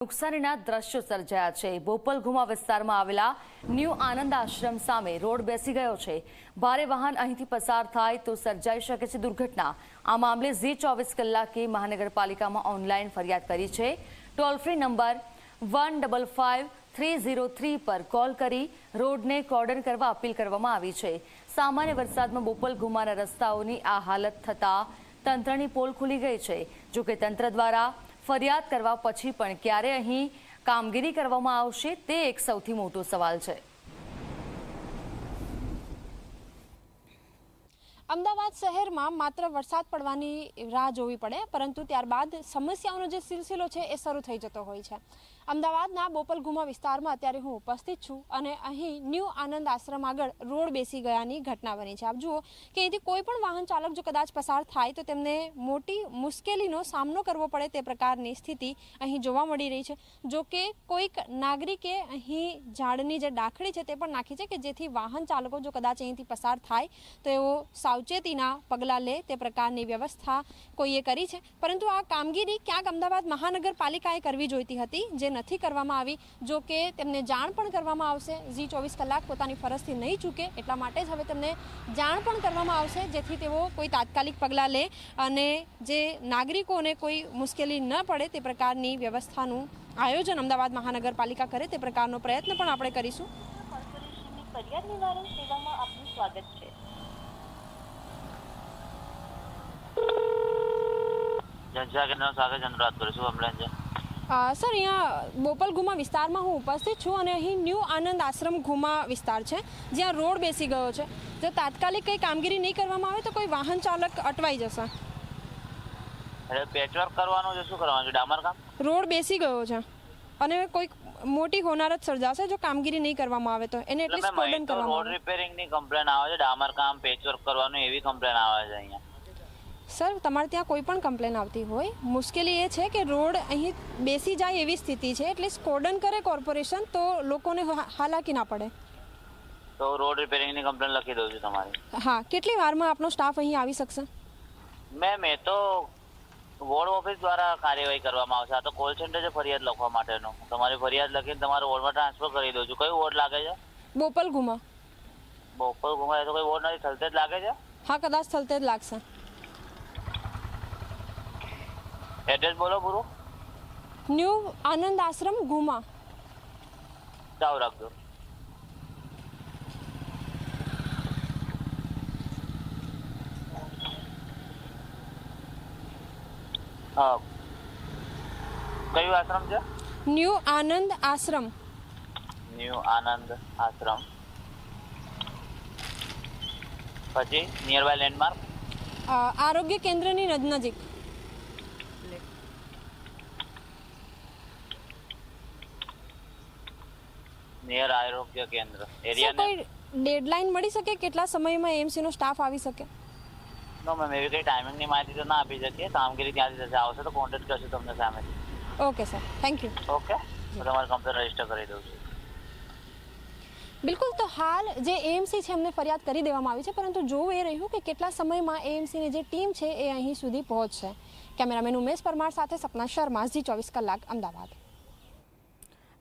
નુકસાનીના દ્રશ્યો સર્જાયા છે। બોપલ ઘુમા વિસ્તારમાં આવેલા ન્યૂ આનંદ આશ્રમ સામે રોડ બેસી ગયો છે। ભારે વાહન અહીંથી પસાર થાય તો સર્જાઈ શકે છે દુર્ઘટના। આ મામલે ઝી 24 કલાકે મહાનગરપાલિકામાં ઓનલાઈન ફરિયાદ કરી છે। ટોલ ફ્રી નંબર 155303 પર કોલ કરી રોડને કોર્ડન કરવા અપીલ કરવામાં આવી છે। સામાન્ય વરસાદમાં બોપલ ઘુમાના રસ્તાઓની આ હાલત થતા તંત્રની પોલ ખુલી ગઈ છે। જો કે તંત્ર દ્વારા ફરિયાદ કરવા પછી પણ ક્યારે અહીં કામગીરી કરવામાં આવશે તે એક સૌથી મોટો સવાલ છે। અમદાવાદ શહેરમાં માત્ર વરસાદ પડવાની રાહ જોવી પડે, પરંતુ ત્યારબાદ સમસ્યાઓનો જે સિલસિલો છે એ શરૂ થઈ જતો હોય છે। અમદાવાદના બોપલ ઘુમા વિસ્તારમાં અત્યારે હું ઉપસ્થિત છું અને અહીં ન્યૂ આનંદ આશ્રમ આગળ રોડ બેસી ગયાની ઘટના બની છે। આપ જુઓ કે અહીંથી કોઈ પણ વાહન ચાલક જો કદાચ પસાર થાય તો તેમને મોટી મુશ્કેલીનો સામનો કરવો પડે તે પ્રકારની સ્થિતિ અહીં જોવા મળી રહી છે। જો કે કોઈક નાગરિકે અહીં ઝાડની જે ડાખડી છે તે પણ નાખી છે કે જેથી વાહન ચાલકો જો કદાચ અહીંથી પસાર થાય તો એઓ સાવચેતીના પગલાં લે તે પ્રકારની વ્યવસ્થા કોઈએ કરી છે। પરંતુ આ કામગીરી ક્યાંક અમદાવાદ મહાનગરપાલિકાએ કરવી જોઈતી હતી, જે નથી કરવામાં આવી। જો કે તેમને જાણ પણ કરવામાં આવશે। ઝી 24 કલાક પોતાની ફરજથી નહીં ચૂકે એટલા માટે જ હવે તેમને જાણ પણ કરવામાં આવશે, જેથી તેઓ કોઈ તાત્કાલિક પગલાં લે અને જે નાગરિકોને કોઈ મુશ્કેલી ન પડે તે પ્રકારની વ્યવસ્થાનું આયોજન અમદાવાદ મહાનગરપાલિકા કરે તે પ્રકારનો પ્રયત્ન પણ આપણે કરીશું। કોર્પોરેશનની ફરિયાદ નિવારણ સેવામાં આપનું સ્વાગત છે। जनता के नाम स्वागत अनुराध करूँ एम्बुलेंस સર, અહીંયા બોપલ ઘુમા વિસ્તારમાં હું ઉપસ્થિત છું અને અહીં ન્યૂ આનંદ આશ્રમ ઘુમા વિસ્તાર છે જ્યાં રોડ બેસી ગયો છે। જો તાત્કાલિક કંઈ કામગીરી નહીં કરવામાં આવે તો કોઈ વાહન ચાલક અટવાઈ જશે। એટલે પેચવર્ક કરવાનું છે, શું કરવાનું છે? ડામર કામ? રોડ બેસી ગયો છે અને કોઈ મોટી હોનારત સર્જાશે જો કામગીરી નહીં કરવામાં આવે તો એને એટલીસ્ટ કોર્ડન કરવામાં રોડ રિપેરિંગની કમ્પ્લેન આવે છે, ડામર કામ પેચવર્ક કરવાનું એવી કમ્પ્લેન આવે છે અહીંયા। સર, તમારે ત્યાં કોઈ પણ કમ્પ્લેન આવતી હોય, મુશ્કેલી એ છે કે રોડ અહીં બેસી જાય એવી સ્થિતિ છે, એટલે કોર્ડન કરે કોર્પોરેશન તો લોકોને હાલાકી ના પડે। તો રોડ રિપેરિંગની કમ્પ્લેન લખી દઉં છું તમારી। હા, કેટલી વારમાં આપનો સ્ટાફ અહીં આવી શકશે? મેમ, એ તો વોર્ડ ઓફિસ દ્વારા કાર્યવાહી કરવામાં આવશે। આ તો કોલ સેન્ટર છે ફરિયાદ લખવા માટેનો। તમારી ફરિયાદ લખીને તમારા વોર્ડમાં ટ્રાન્સફર કરી દઉં છું। કયું વોર્ડ લાગે છે? બોપલ ઘુમા। બોપલ ઘુમા? એ તો કોઈ વોર્ડ નથી, થલતેજ લાગે છે? હા, કદાચ થલતેજ લાગશે। એડ્રેસ બોલો પૂરું। ન્યૂ આનંદ આશ્રમ ઘુમા। ચાવ રાખજો। હા, કયું આશ્રમ છે? ન્યૂ આનંદ આશ્રમ। ન્યૂ આનંદ આશ્રમ પછી નિયર બાય લેન્ડમાર્ક આરોગ્ય કેન્દ્રની નજીક। નિયર આરોગ્ય કેન્દ્ર એરિયા ને કોઈ ડેડલાઇન મળી શકે કેટલા સમયમાં એએમસી નો સ્ટાફ આવી શકે? નો મેમ, એવી કઈ ટાઈમિંગ ની માહિતી તો ના આપી શકીએ। કામગીરી ત્યાંથી થશે, આવશે તો કોન્ટેક્ટ કરશું તમને સામેથી। Okay sir, thank you. Okay, તો તમારી કમ્પ્લેન રજીસ્ટર કરી દઉં છું। બિલકુલ, તો હાલ જે એએમસી છે એમને ફરિયાદ કરી દેવામાં આવી છે, પરંતુ જોવું એ રહ્યું કે કેટલા સમયમાં એએમસીની જે ટીમ છે એ અહીં સુધી પહોંચશે। કેમેરામેન ઉમેશ પરમાર સાથે સપના શર્મા, ઝી 24 કલાક, અમદાવાદ।